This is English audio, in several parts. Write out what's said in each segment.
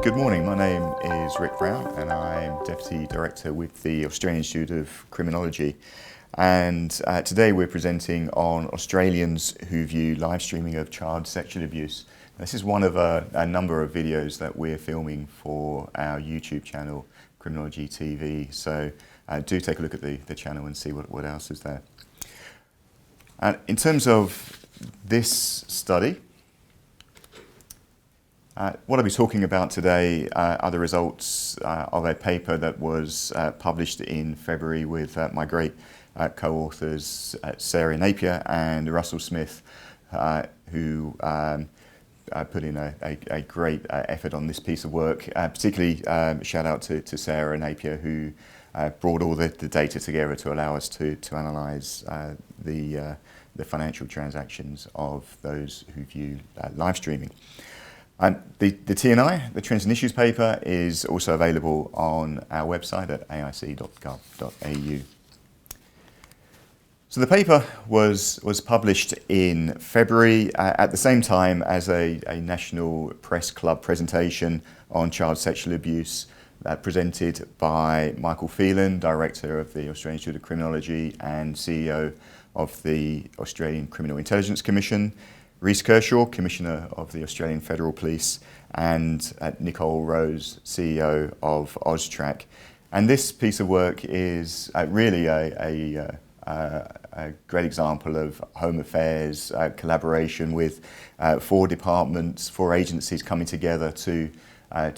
Good morning, my name is Rick Brown and I'm Deputy Director with the Australian Institute of Criminology, and today we're presenting on Australians who view live streaming of child sexual abuse. This is one of a number of videos that we're filming for our YouTube channel, Criminology TV, so do take a look at the channel and see what else is there. In terms of this study, what I'll be talking about today are the results of a paper that was published in February with my great co-authors Sarah Napier and Russell Smith, who put in a great effort on this piece of work. Particularly shout out to Sarah Napier, who brought all the data together to allow us to analyse the financial transactions of those who view live streaming. The TNI, the Trends and Issues paper, is also available on our website at aic.gov.au. So the paper was published in February at the same time as a National Press Club presentation on child sexual abuse presented by Michael Phelan, Director of the Australian Institute of Criminology and CEO of the Australian Criminal Intelligence Commission, Rhys Kershaw, Commissioner of the Australian Federal Police, and Nicole Rose, CEO of AUSTRAC. And this piece of work is really a great example of Home Affairs collaboration with 4 departments, 4 agencies coming together to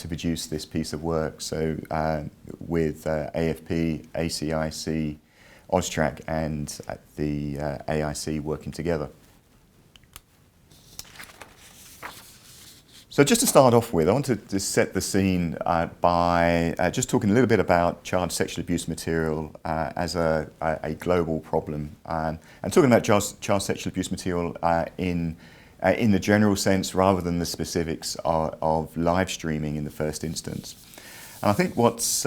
produce this piece of work. So with AFP, ACIC, AUSTRAC and the AIC working together. So just to start off with, I wanted to set the scene by just talking a little bit about child sexual abuse material as a global problem, and talking about child sexual abuse material in the general sense rather than the specifics of live streaming in the first instance. And I think what's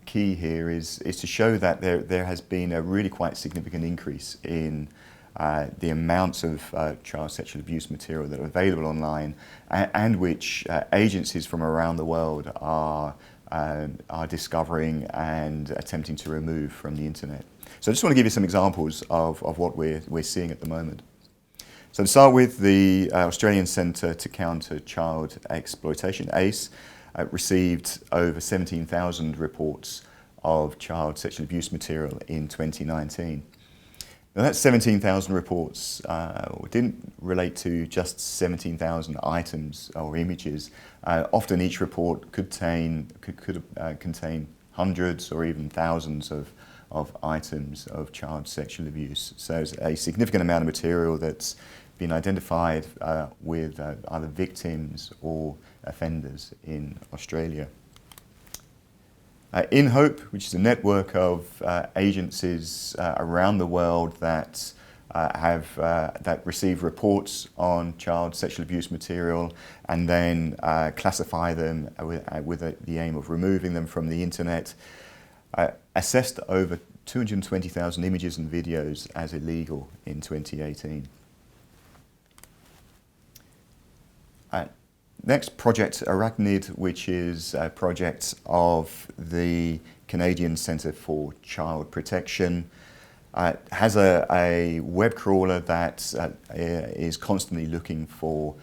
key here is to show that there has been a really quite significant increase in the amounts of child sexual abuse material that are available online, and which agencies from around the world are discovering and attempting to remove from the internet. So I just want to give you some examples of what we're seeing at the moment. So to start with, the Australian Centre to Counter Child Exploitation, ACE, received over 17,000 reports of child sexual abuse material in 2019. Now that 17,000 reports didn't relate to just 17,000 items or images. Often each report could contain hundreds or even thousands of items of child sexual abuse. So it's a significant amount of material that's been identified with either victims or offenders in Australia. In Hope, which is a network of agencies around the world that that receive reports on child sexual abuse material and then classify them with the aim of removing them from the internet, assessed over 220,000 images and videos as illegal in 2018. Next, Project Arachnid, which is a project of the Canadian Centre for Child Protection, has a web crawler that is constantly looking for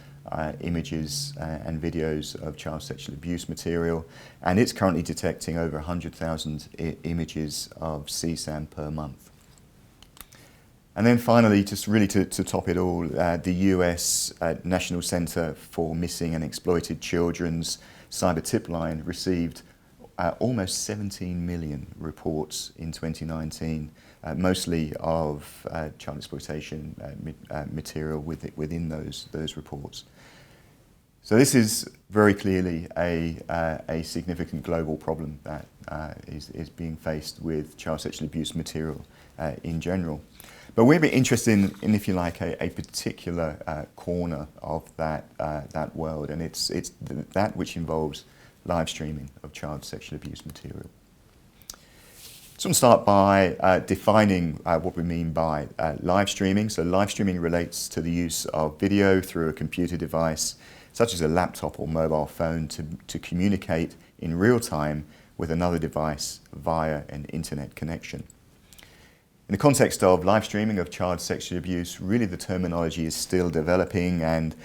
images and videos of child sexual abuse material, and it's currently detecting over 100,000 images of CSAM per month. And then finally, just really to top it all, the US National Center for Missing and Exploited Children's cyber tip line received almost 17 million reports in 2019, mostly of child exploitation material within those reports. So this is very clearly a significant global problem that is being faced with child sexual abuse material in general. But we're interested in, if you like, a particular corner of that world, and it's that which involves live streaming of child sexual abuse material. So I'm going to start by defining what we mean by live streaming. So live streaming relates to the use of video through a computer device such as a laptop or mobile phone, to communicate in real time with another device via an internet connection. In the context of live streaming of child sexual abuse, really the terminology is still developing, and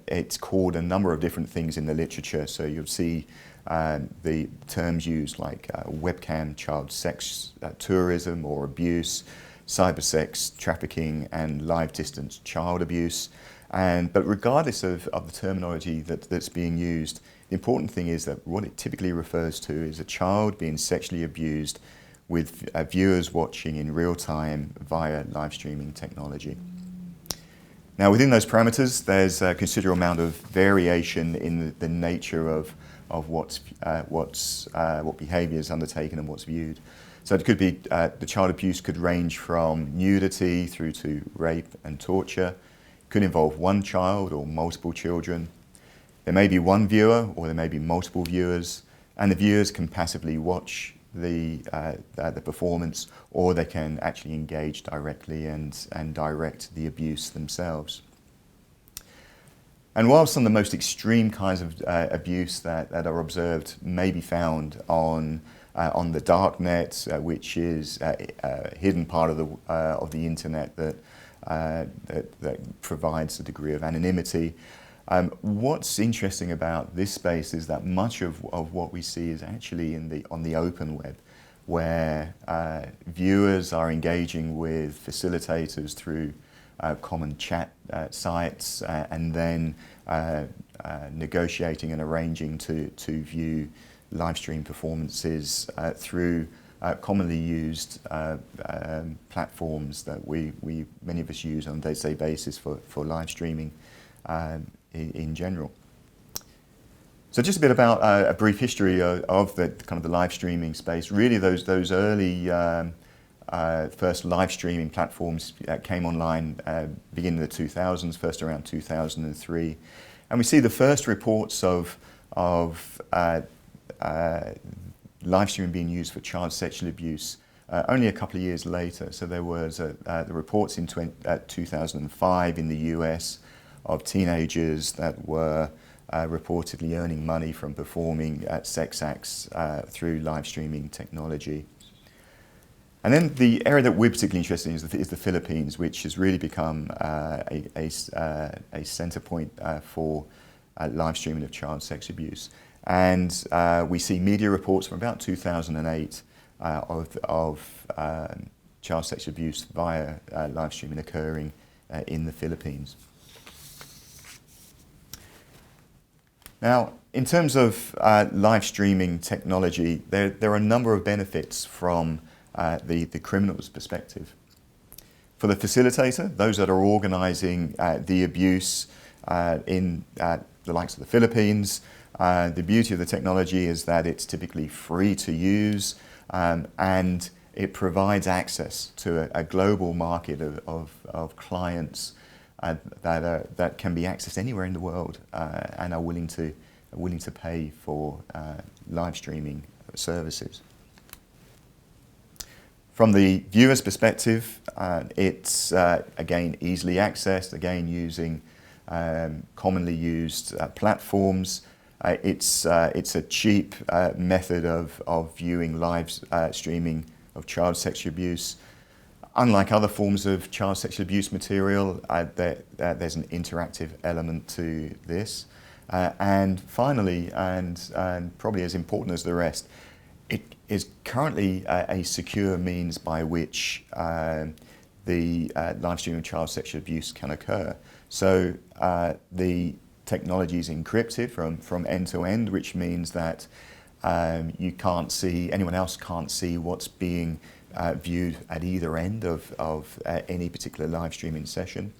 it's called a number of different things in the literature. So you'll see the terms used like webcam child sex tourism or abuse, cybersex trafficking, and live distance child abuse. But regardless of the terminology that's being used, the important thing is that what it typically refers to is a child being sexually abused with viewers watching in real time via live streaming technology. Now, within those parameters, there's a considerable amount of variation in the nature of what behaviour is undertaken and what's viewed. So it could be the child abuse could range from nudity through to rape and torture. It could involve one child or multiple children. There may be one viewer or there may be multiple viewers, and the viewers can passively watch the performance, or they can actually engage directly and direct the abuse themselves. And while some of the most extreme kinds of abuse that are observed may be found on the dark net, which is a hidden part of the internet that provides a degree of anonymity, what's interesting about this space is that much of what we see is actually on the open web, where viewers are engaging with facilitators through common chat sites, and then negotiating and arranging to view live stream performances through commonly used platforms that many of us use on a day-to-day basis for live streaming in general. So just a bit about a brief history of the kind of the live streaming space. Really, those early first live streaming platforms came online beginning of the 2000s, first around 2003, and we see the first reports of live streaming being used for child sexual abuse only a couple of years later. So there was the reports in 2005 in the US of teenagers that were reportedly earning money from performing sex acts through live streaming technology. And then the area that we're particularly interested in is the Philippines, which has really become a centre point for live streaming of child sex abuse. And we see media reports from about 2008 of child sex abuse via live streaming occurring in the Philippines. Now, in terms of live streaming technology, there are a number of benefits from the criminal's perspective. For the facilitator, those that are organising the abuse in the likes of the Philippines, the beauty of the technology is that it's typically free to use, and it provides access to a global market of clients that can be accessed anywhere in the world and are willing to pay for live streaming services. From the viewer's perspective, it's again easily accessed, again using commonly used platforms. It's a cheap method of viewing live streaming of child sexual abuse. Unlike other forms of child sexual abuse material, there's an interactive element to this. And finally, and probably as important as the rest, it is currently a secure means by which the live streaming of child sexual abuse can occur. So the technology is encrypted from end to end, which means that anyone else can't see what's being viewed at either end of any particular live streaming session.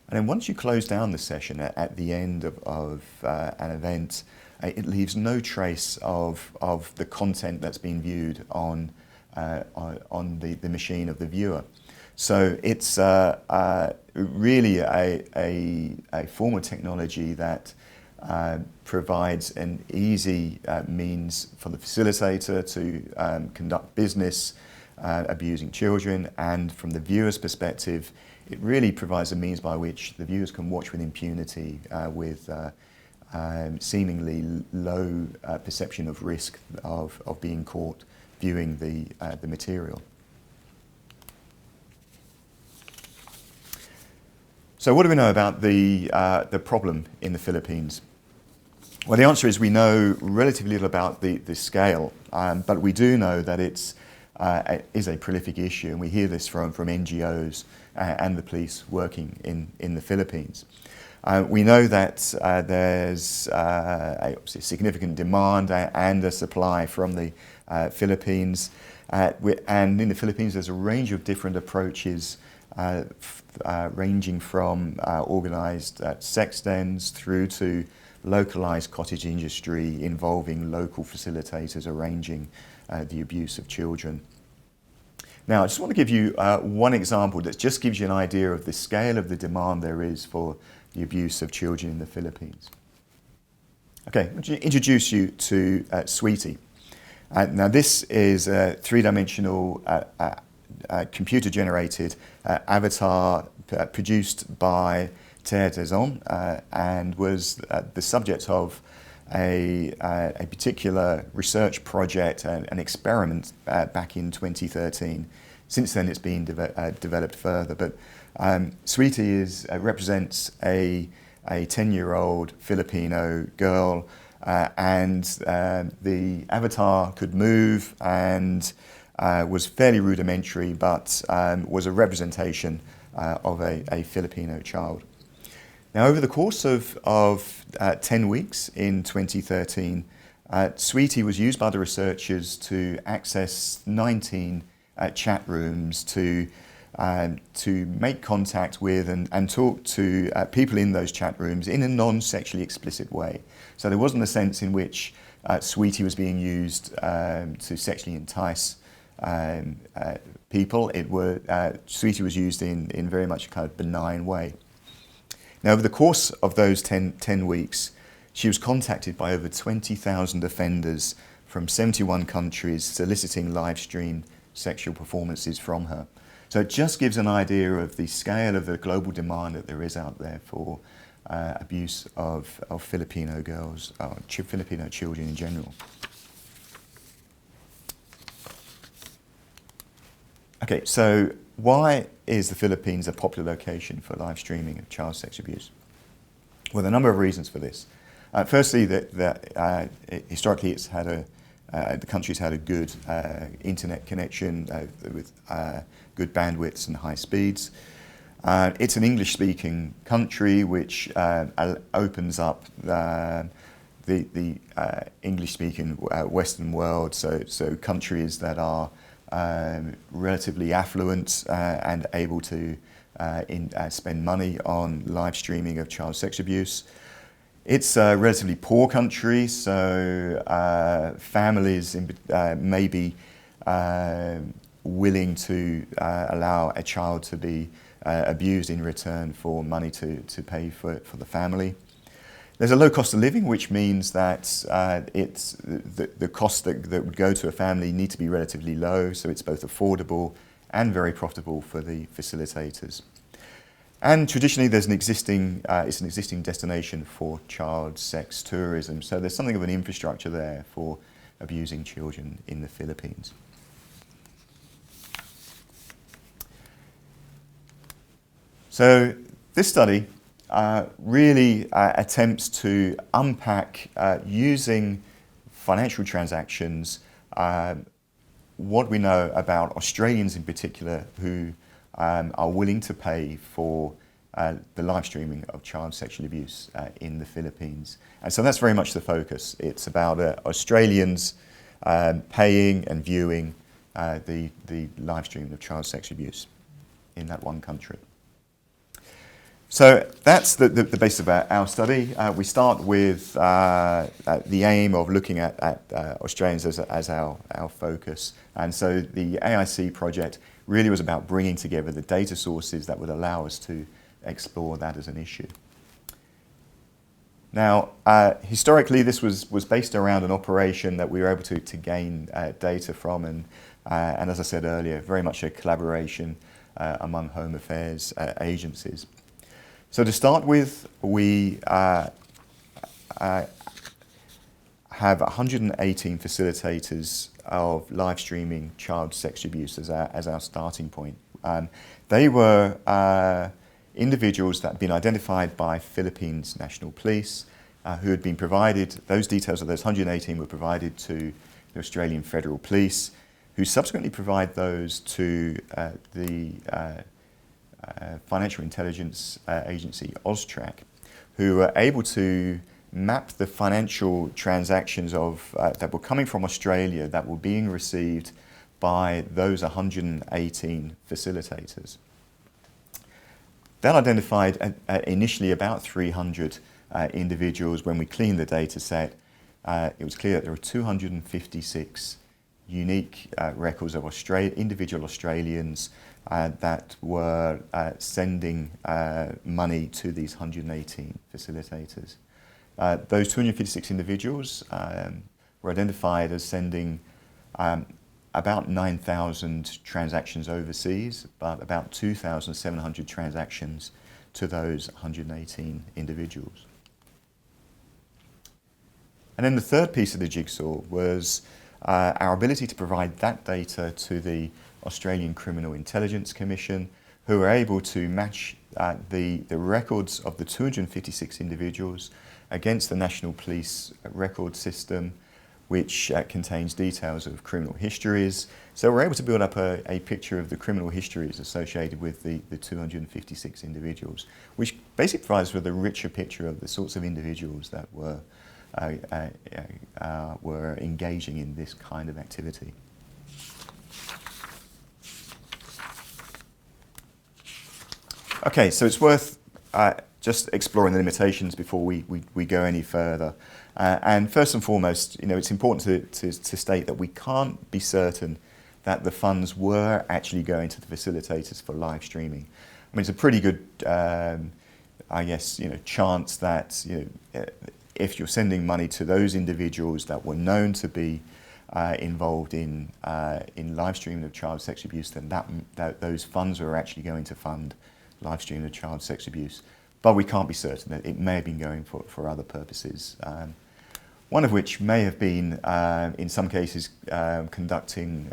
And then once you close down the session at the end of an event, it leaves no trace of the content that's been viewed on the machine of the viewer. So it's really a form of technology that provides an easy means for the facilitator to conduct business abusing children, and from the viewer's perspective, it really provides a means by which the viewers can watch with impunity, with seemingly low perception of risk of being caught viewing the material. So what do we know about the problem in the Philippines? Well, the answer is we know relatively little about the scale, but we do know that it is a prolific issue, and we hear this from NGOs and the police working in the Philippines. We know that there's a significant demand and a supply from the Philippines, and in the Philippines there's a range of different approaches ranging from organised sex dens through to localised cottage industry involving local facilitators arranging the abuse of children. Now, I just want to give you one example that just gives you an idea of the scale of the demand there is for the abuse of children in the Philippines. Okay, I'm going to introduce you to Sweetie. Now, this is a three-dimensional computer-generated avatar produced by Terre des Hommes and was the subject of a particular research project, an experiment back in 2013. Since then, it's been developed further. But Sweetie represents a 10-year-old Filipino girl, and the avatar could move and was fairly rudimentary, but was a representation of a Filipino child. Now, over the course of 10 weeks in 2013, Sweetie was used by the researchers to access 19 chat rooms to make contact with and talk to people in those chat rooms in a non-sexually explicit way. So there wasn't a sense in which Sweetie was being used to sexually entice people. Sweetie was used in very much a kind of benign way. Now, over the course of those 10 weeks, she was contacted by over 20,000 offenders from 71 countries soliciting live-streamed sexual performances from her. So it just gives an idea of the scale of the global demand that there is out there for abuse of Filipino girls, Filipino children in general. Okay, so why is the Philippines a popular location for live streaming of child sex abuse? Well, there are a number of reasons for this. Firstly, that historically the country's had a good internet connection with good bandwidths and high speeds. It's an English-speaking country, which opens up the English-speaking Western world, so countries that are relatively affluent and able to spend money on live streaming of child sex abuse. It's a relatively poor country, so families may be willing to allow a child to be abused in return for money to pay for the family. There's a low cost of living, which means that the costs that would go to a family need to be relatively low, so it's both affordable and very profitable for the facilitators. And traditionally, it's an existing destination for child sex tourism, so there's something of an infrastructure there for abusing children in the Philippines. So this study really attempts to unpack, using financial transactions, what we know about Australians in particular who are willing to pay for the live streaming of child sexual abuse in the Philippines. And so that's very much the focus. It's about Australians paying and viewing the live streaming of child sexual abuse in that one country. So that's the basis of our study. We start with the aim of looking at Australians as our focus. And so the AIC project really was about bringing together the data sources that would allow us to explore that as an issue. Now, historically, this was based around an operation that we were able to gain data from, and as I said earlier, very much a collaboration among Home Affairs agencies. So to start with, we have 118 facilitators of live streaming child sex abuse as our starting point. They were individuals that had been identified by Philippines National Police, who had been provided, those details of those 118 were provided to the Australian Federal Police, who subsequently provide those to the financial intelligence agency AUSTRAC, who were able to map the financial transactions of that were coming from Australia that were being received by those 118 facilitators. That identified initially about 300 individuals. When we cleaned the data set, it was clear that there were 256 unique records of individual Australians that were sending money to these 118 facilitators. Those 256 individuals were identified as sending about 9,000 transactions overseas, but about 2,700 transactions to those 118 individuals. And then the third piece of the jigsaw was our ability to provide that data to the Australian Criminal Intelligence Commission, who were able to match the records of the 256 individuals against the National Police record system, which contains details of criminal histories. So we're able to build up a picture of the criminal histories associated with the 256 individuals, which basically provides with a richer picture of the sorts of individuals that were engaging in this kind of activity. Okay, so it's worth just exploring the limitations before we go any further. And first and foremost, it's important to state that we can't be certain that the funds were actually going to the facilitators for live streaming. I mean, it's a pretty good, chance that if you're sending money to those individuals that were known to be involved in live streaming of child sex abuse, then that those funds are actually going to fund live streaming of child sex abuse. But we can't be certain that it may have been going for other purposes. One of which may have been, in some cases, conducting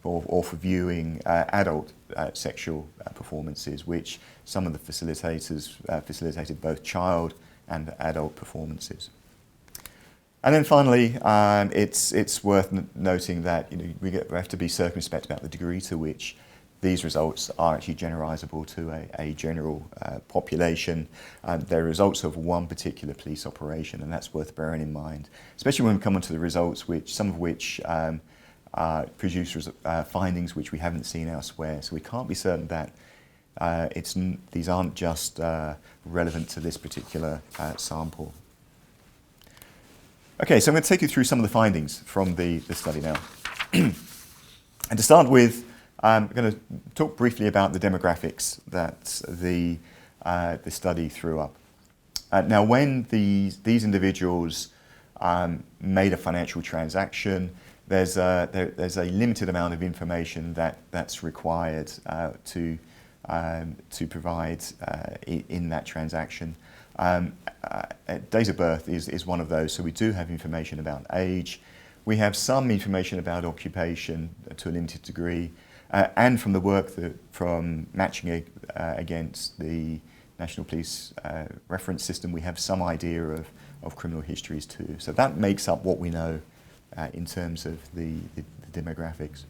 or for viewing adult sexual performances, which some of the facilitators facilitated both child and adult performances. And then finally, it's worth noting that we have to be circumspect about the degree to which these results are actually generalizable to a general population. They're results of one particular police operation, and that's worth bearing in mind, especially when we come onto the results, some of which produce findings which we haven't seen elsewhere. So we can't be certain that these aren't just relevant to this particular sample. Okay, so I'm going to take you through some of the findings from the study now. And to start with, I'm going to talk briefly about the demographics that the study threw up. Now, when these individuals made a financial transaction, there's a limited amount of information that's required to provide in that transaction. Date of birth is one of those, so we do have information about age. We have some information about occupation to a limited degree. And from the work from matching against the National Police reference system, we have some idea of criminal histories too. So that makes up what we know in terms of the demographics.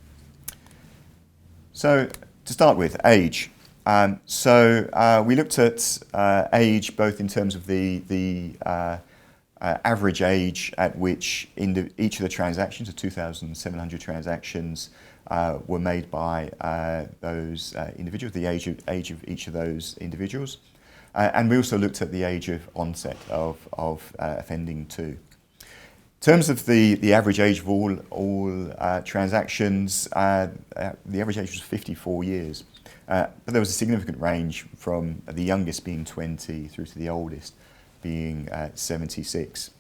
So to start with, age. We looked at age both in terms of the average age at which each of the transactions, the 2,700 transactions, were made by those individuals, the age of each of those individuals. And we also looked at the age of onset of offending too. In terms of the average age of all transactions, the average age was 54 years. But there was a significant range from the youngest being 20 through to the oldest being 76.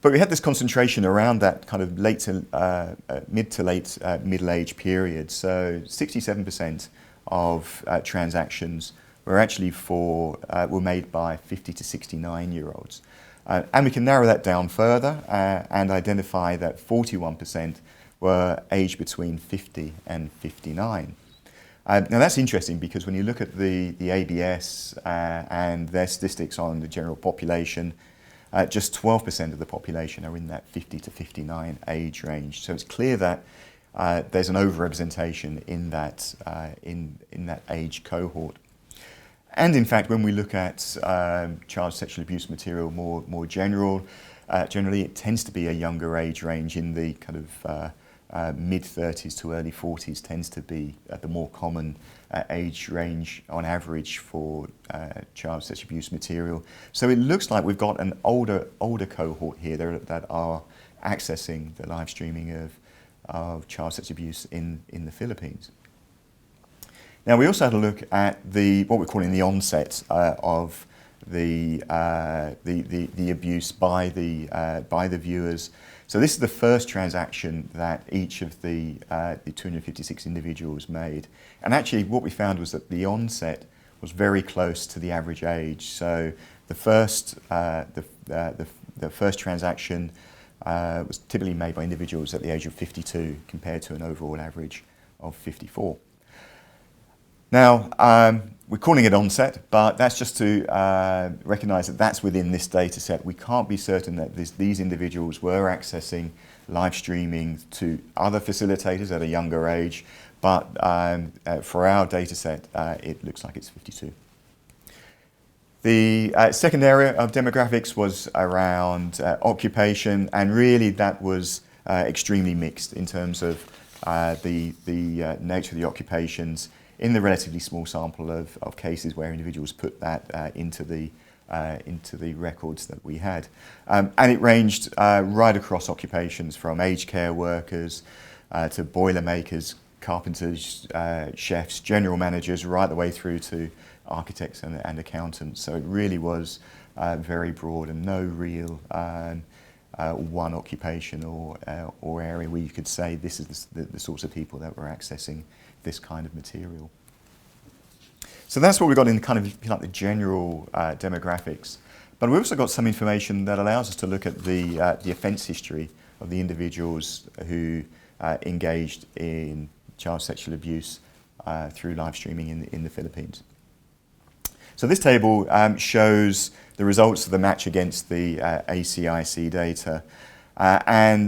But we had this concentration around that kind of mid to late middle age period. So 67% of transactions were actually were made by 50 to 69-year-olds. And we can narrow that down further and identify that 41% were aged between 50 and 59. Now that's interesting because when you look at the ABS and their statistics on the general population, just 12% of the population are in that 50 to 59 age range. So it's clear that there's an overrepresentation in that age cohort. And in fact, when we look at child sexual abuse material more generally, it tends to be a younger age range in the kind of mid-30s to early 40s tends to be the more common age range on average for child sexual abuse material. So it looks like we've got an older cohort here that are accessing the live streaming of child sexual abuse in the Philippines. Now we also had a look at what we're calling the onset of the abuse by the viewers. So this is the first transaction that each of the 256 individuals made, and actually what we found was that the onset was very close to the average age. So the first transaction was typically made by individuals at the age of 52, compared to an overall average of 54. Now, we're calling it onset, but that's just to recognise that that's within this data set. We can't be certain that these individuals were accessing live streaming to other facilitators at a younger age, but for our data set, it looks like it's 52. The second area of demographics was around occupation, and really that was extremely mixed in terms of the nature of the occupations in the relatively small sample of cases where individuals put that into the records that we had. And it ranged right across occupations, from aged care workers to boiler makers, carpenters, chefs, general managers, right the way through to architects and accountants. So it really was very broad, and no real one occupation or area where you could say this is the sorts of people that were accessing this kind of material. So that's what we got in kind of like the general demographics. But we also got some information that allows us to look at the offence history of the individuals who engaged in child sexual abuse through live streaming in the Philippines. So this table shows the results of the match against the ACIC data. I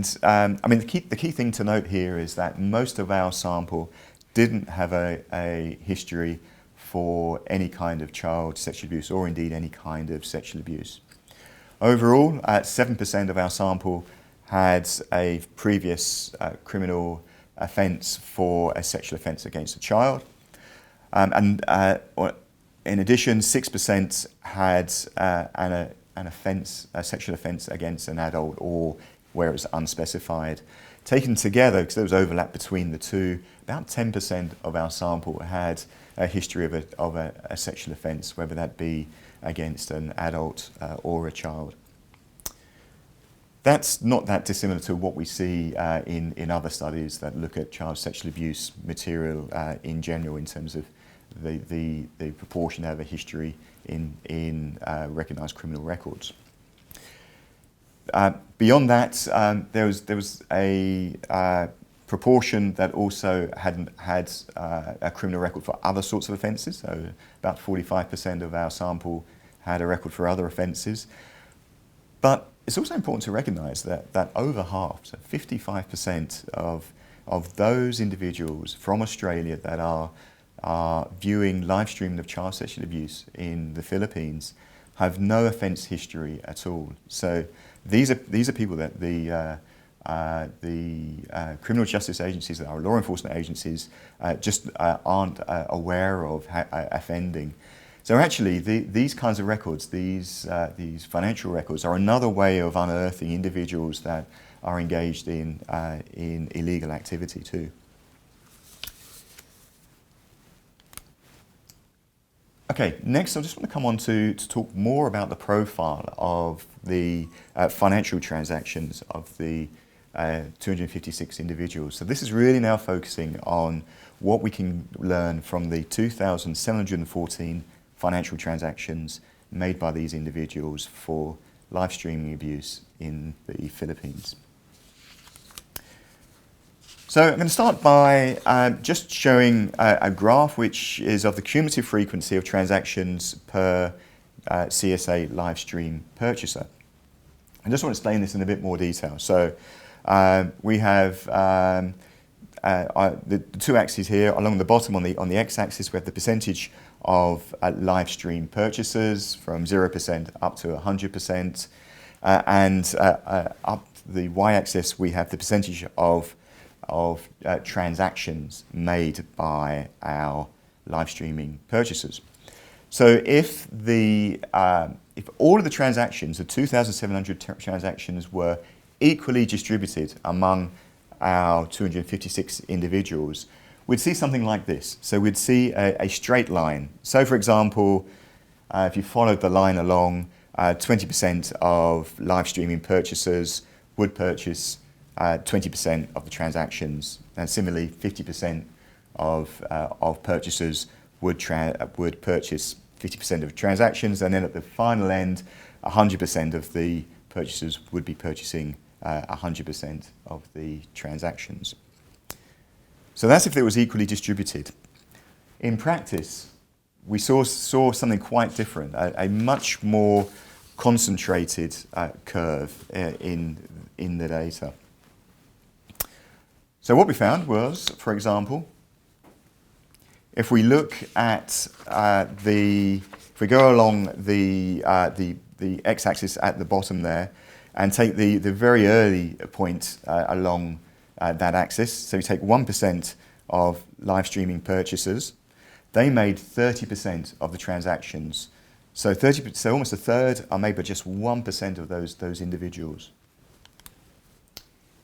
mean, the key thing to note here is that most of our sample didn't have a history for any kind of child sexual abuse, or indeed any kind of sexual abuse. Overall, 7% of our sample had a previous criminal offence for a sexual offence against a child. In addition, 6% had a sexual offence against an adult, or where it was unspecified. Taken together, because there was overlap between the two, about 10% of our sample had a history of a sexual offence, whether that be against an adult or a child. That's not that dissimilar to what we see in other studies that look at child sexual abuse material in general, in terms of the proportion that have a history in recognised criminal records. Beyond that, there was a proportion that also hadn't had a criminal record for other sorts of offences. So about 45% of our sample had a record for other offences. But it's also important to recognise that over half, so 55% of those individuals from Australia that are viewing live streaming of child sexual abuse in the Philippines have no offence history at all. So these are people that the criminal justice agencies, our law enforcement agencies, just aren't aware of offending. So actually, these kinds of records, these financial records, are another way of unearthing individuals that are engaged in illegal activity too. Okay, next I just want to come on to talk more about the profile of the financial transactions of the 256 individuals. So this is really now focusing on what we can learn from the 2,714 financial transactions made by these individuals for live streaming abuse in the Philippines. So I'm going to start by just showing a graph which is of the cumulative frequency of transactions per CSA live stream purchaser. I just want to explain this in a bit more detail. So we have the two axes here. Along the bottom on the x-axis we have the percentage of live stream purchasers from 0% up to 100%, and up the y-axis we have the percentage of transactions made by our live streaming purchasers. So if all of the transactions, the 2,700 transactions, were equally distributed among our 256 individuals, we'd see something like this. So we'd see a straight line. So for example, if you followed the line along, 20% of live streaming purchasers would purchase 20% of the transactions, and similarly 50% of purchasers would purchase 50% of transactions, and then at the final end 100% of the purchasers would be purchasing 100% of the transactions. So that's if it was equally distributed. In practice, we saw something quite different, a much more concentrated curve in the data. So what we found was, for example, if we look at if we go along the x-axis at the bottom there, and take the very early point along that axis, so we take 1% of live streaming purchasers, they made 30% of the transactions. So almost a third are made by just 1% of those individuals.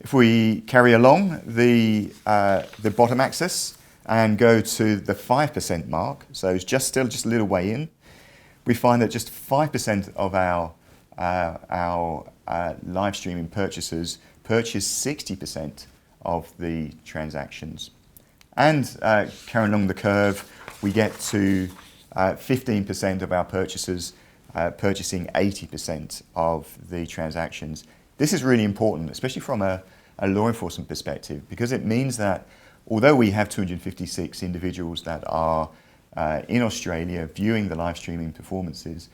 If we carry along the bottom axis and go to the 5% mark, so it's still just a little way in, we find that just 5% of our live streaming purchasers purchase 60% of the transactions. And carrying along the curve, we get to 15% of our purchasers purchasing 80% of the transactions. This is really important, especially from a law enforcement perspective, because it means that although we have 256 individuals that are in Australia viewing the live streaming performances,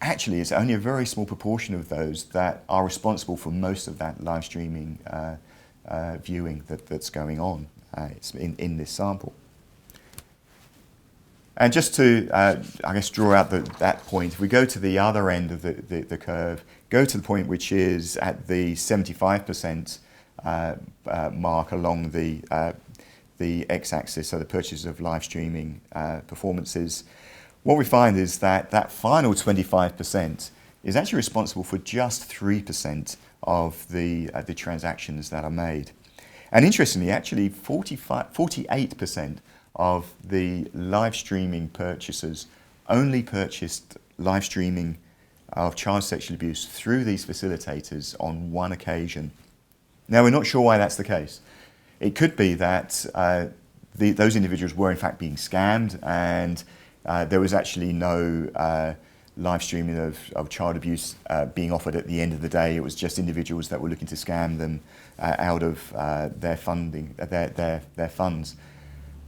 actually it's only a very small proportion of those that are responsible for most of that live streaming viewing that's going on in this sample. And just to, I guess, draw out that point, if we go to the other end of the curve, go to the point which is at the 75% mark along the x-axis, so the purchases of live streaming performances, what we find is that final 25% is actually responsible for just 3% of the transactions that are made. And interestingly, actually 48% of the live streaming purchasers only purchased live streaming of child sexual abuse through these facilitators on one occasion. Now, we're not sure why that's the case. It could be that those individuals were in fact being scammed, and there was actually no live streaming of child abuse being offered at the end of the day. It was just individuals that were looking to scam them out of their funding, their funds.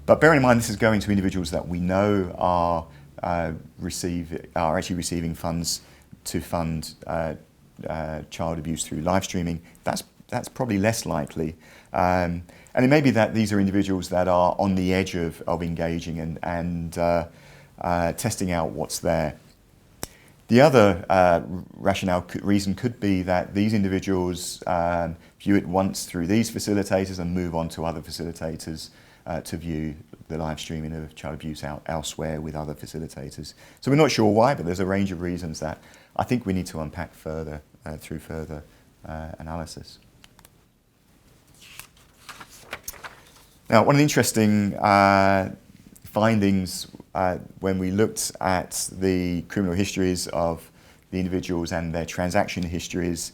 But bearing in mind, this is going to individuals that we know are actually receiving funds to fund child abuse through live streaming. That's probably less likely. And it may be that these are individuals that are on the edge of engaging and testing out what's there. The other reason could be that these individuals view it once through these facilitators and move on to other facilitators to view the live streaming of child abuse elsewhere with other facilitators. So we're not sure why, but there's a range of reasons that I think we need to unpack further through further analysis. Now, one of the interesting findings when we looked at the criminal histories of the individuals and their transaction histories,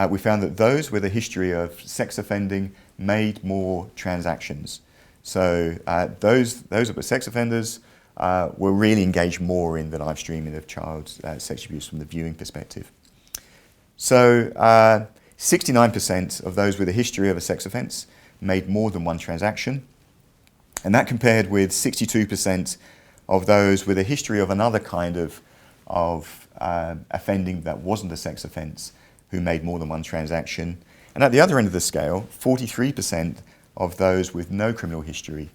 we found that those with a history of sex offending made more transactions. So those that were sex offenders were really engaged more in the live streaming of child sex abuse from the viewing perspective. So 69% of those with a history of a sex offence made more than one transaction, and that compared with 62% of those with a history of another kind of offending that wasn't a sex offence who made more than one transaction. And at the other end of the scale, 43% of those with no criminal history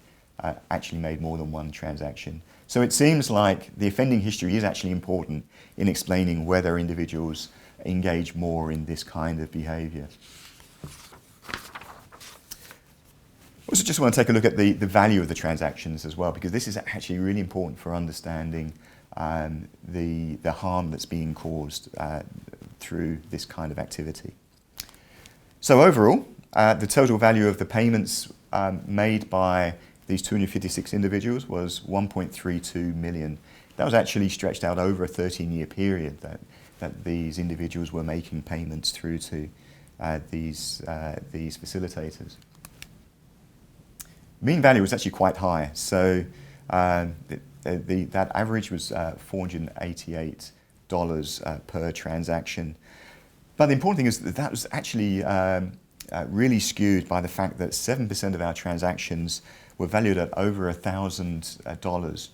actually made more than one transaction. So it seems like the offending history is actually important in explaining whether individuals engage more in this kind of behaviour. Also just want to take a look at the value of the transactions as well, because this is actually really important for understanding the harm that's being caused through this kind of activity. So overall, the total value of the payments made by these 256 individuals was 1.32 million. That was actually stretched out over a 13-year period that these individuals were making payments through to these facilitators. Mean value was actually quite high, so that average was $488 per transaction. But the important thing is that was actually really skewed by the fact that 7% of our transactions were valued at over $1,000.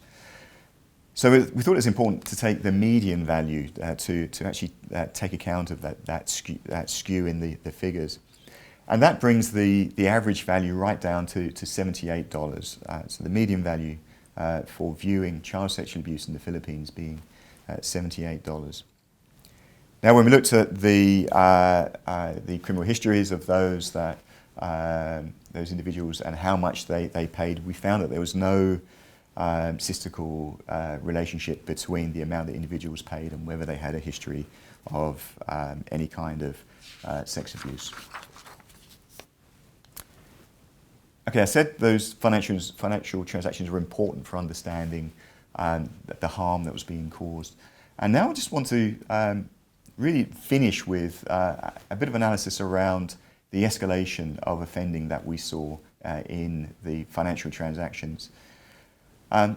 So we thought it was important to take the median value to actually take account of that skew in the figures. And that brings the average value right down to $78. So the median value for viewing child sexual abuse in the Philippines being $78. Now, when we looked at the criminal histories of those individuals and how much they paid, we found that there was no statistical relationship between the amount that individuals paid and whether they had a history of any kind of sex abuse. Okay, I said those financial transactions were important for understanding the harm that was being caused. And now I just want to really finish with a bit of analysis around the escalation of offending that we saw in the financial transactions. And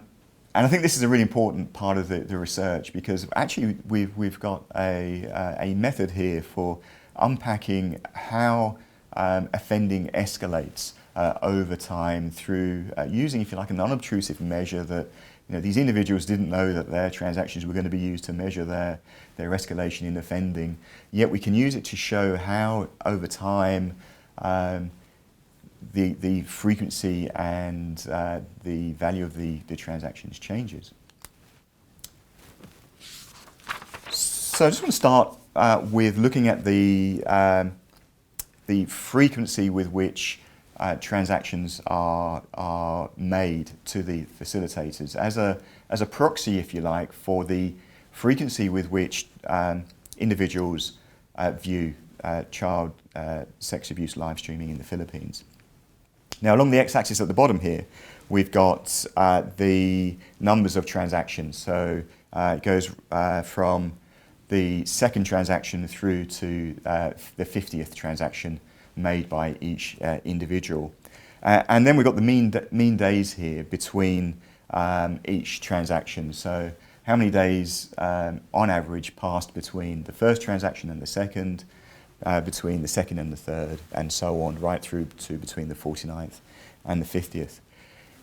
I think this is a really important part of the research, because actually we've got a method here for unpacking how offending escalates over time through using, if you like, an unobtrusive measure that these individuals didn't know that their transactions were going to be used to measure their escalation in offending, yet we can use it to show how over time the frequency and the value of the transactions changes. So I just want to start with looking at the frequency with which transactions are made to the facilitators as a proxy, if you like, for the frequency with which individuals view child sex abuse live streaming in the Philippines. Now, along the x-axis at the bottom here, we've got the numbers of transactions. So it goes from the second transaction through to the 50th transaction made by each individual. And then we've got the mean days here between each transaction. So how many days on average passed between the first transaction and the second, between the second and the third, and so on, right through to between the 49th and the 50th.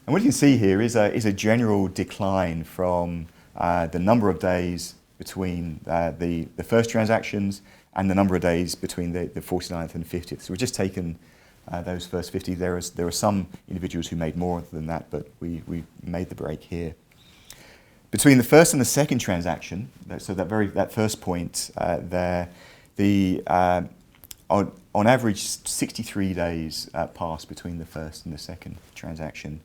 And what you can see here is a general decline from the number of days between the first transactions and the number of days between the 49th and 50th. So we've just taken those first 50. There are some individuals who made more than that, but we made the break here. Between the first and the second transaction, so that first point there, on average 63 days passed between the first and the second transaction.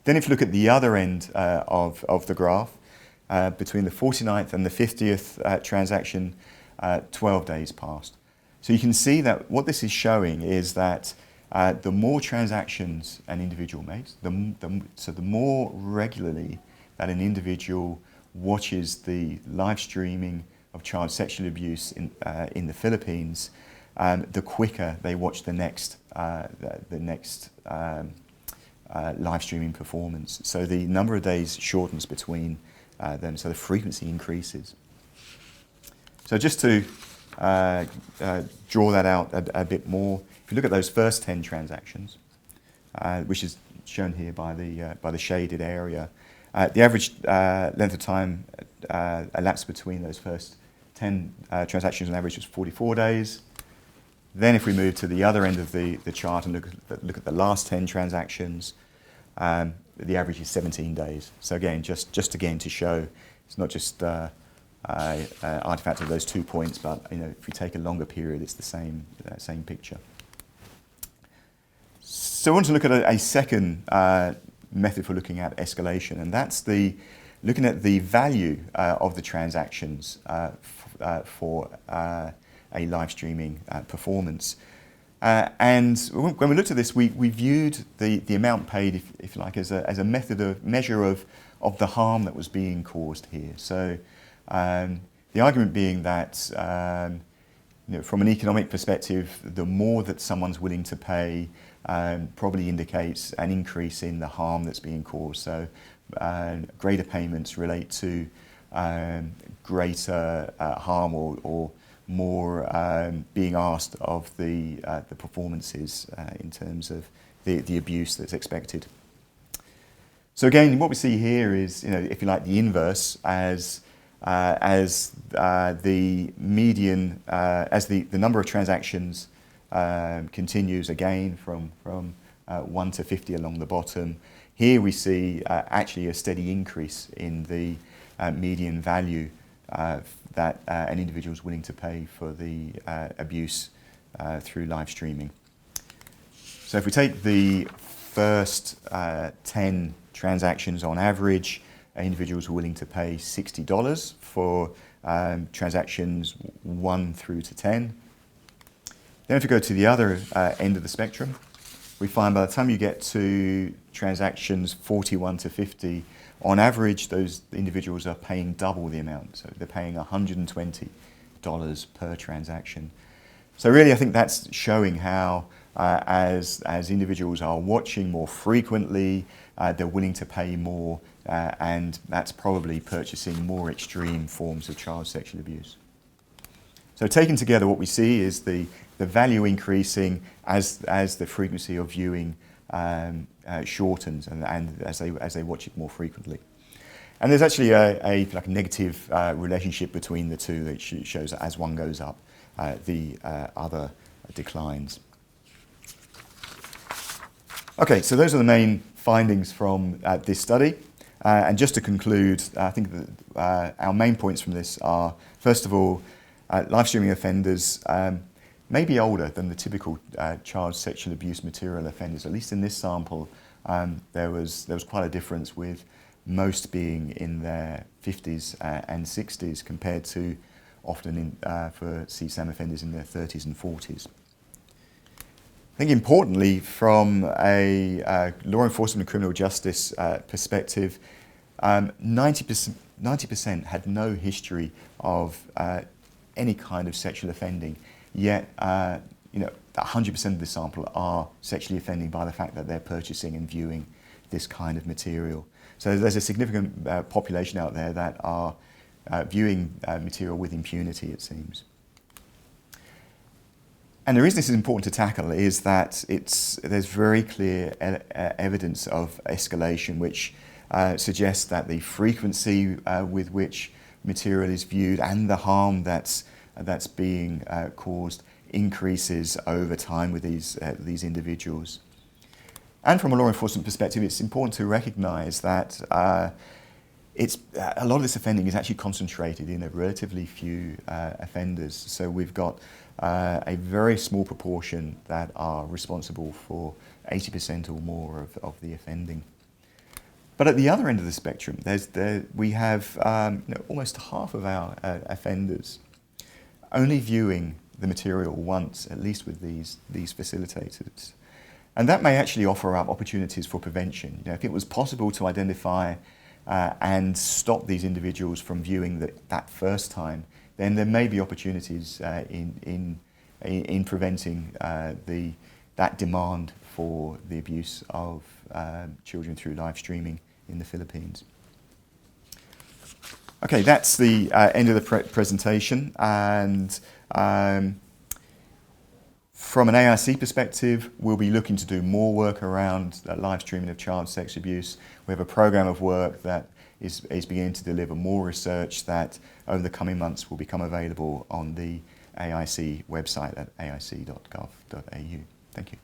Then if you look at the other end of the graph, between the 49th and the 50th transaction, 12 days passed. So you can see that what this is showing is that the more transactions an individual makes, so the more regularly that an individual watches the live streaming child sexual abuse in the Philippines, the quicker they watch the next live streaming performance. So the number of days shortens between them, so the frequency increases. So just to draw that out a bit more, if you look at those first 10 transactions, which is shown here by the shaded area, the average length of time elapsed between those first 10 transactions on average was 44 days. Then if we move to the other end of the chart and look at the last 10 transactions, the average is 17 days. So again, just again to show it's not just an artifact of those 2 points, but if we take a longer period, it's the same picture. So I want to look at a second method for looking at escalation, and that's looking at the value of the transactions for a live streaming performance. And when we looked at this, we viewed the amount paid, if you like, as a measure of the harm that was being caused here. So the argument being that from an economic perspective, the more that someone's willing to pay probably indicates an increase in the harm that's being caused. So greater payments relate to greater harm or more being asked of the performances in terms of the abuse that's expected. So again, what we see here is, if you like, the inverse as the median, as the number of transactions continues again from 1 to 50 along the bottom. Here we see actually a steady increase in the median value that an individual is willing to pay for the abuse through live streaming. So if we take the first 10 transactions on average, individuals are willing to pay $60 for transactions 1 through to 10. Then if we go to the other end of the spectrum, we find by the time you get to transactions 41 to 50, on average, those individuals are paying double the amount. So they're paying $120 per transaction. So really, I think that's showing how as individuals are watching more frequently, they're willing to pay more, and that's probably purchasing more extreme forms of child sexual abuse. So taken together, what we see is the value increasing as the frequency of viewing shortens and as they watch it more frequently. And there's actually a negative relationship between the two that shows that as one goes up, the other declines. Okay, so those are the main findings from this study. And just to conclude, I think that our main points from this are, first of all, live streaming offenders may be older than the typical child sexual abuse material offenders. At least in this sample, there was quite a difference, with most being in their 50s and 60s compared to often for CSAM offenders in their 30s and 40s. I think importantly, from a law enforcement and criminal justice perspective, 90% had no history of any kind of sexual offending, yet 100% of the sample are sexually offending by the fact that they're purchasing and viewing this kind of material. So there's a significant population out there that are viewing material with impunity, it seems. And the reason this is important to tackle is that there's very clear evidence of escalation, which suggests that the frequency with which material is viewed and the harm that's being caused increases over time with these individuals. And from a law enforcement perspective, it's important to recognise that a lot of this offending is actually concentrated in a relatively few offenders. So we've got a very small proportion that are responsible for 80% or more of the offending. But at the other end of the spectrum, we have almost half of our offenders only viewing the material once, at least with these facilitators. And that may actually offer up opportunities for prevention. If it was possible to identify and stop these individuals from viewing that first time, then there may be opportunities in preventing that demand for the abuse of children through live streaming in the Philippines. Okay, that's the end of the presentation, and from an AIC perspective, we'll be looking to do more work around live streaming of child sex abuse. We have a program of work that is beginning to deliver more research that over the coming months will become available on the AIC website at aic.gov.au. Thank you.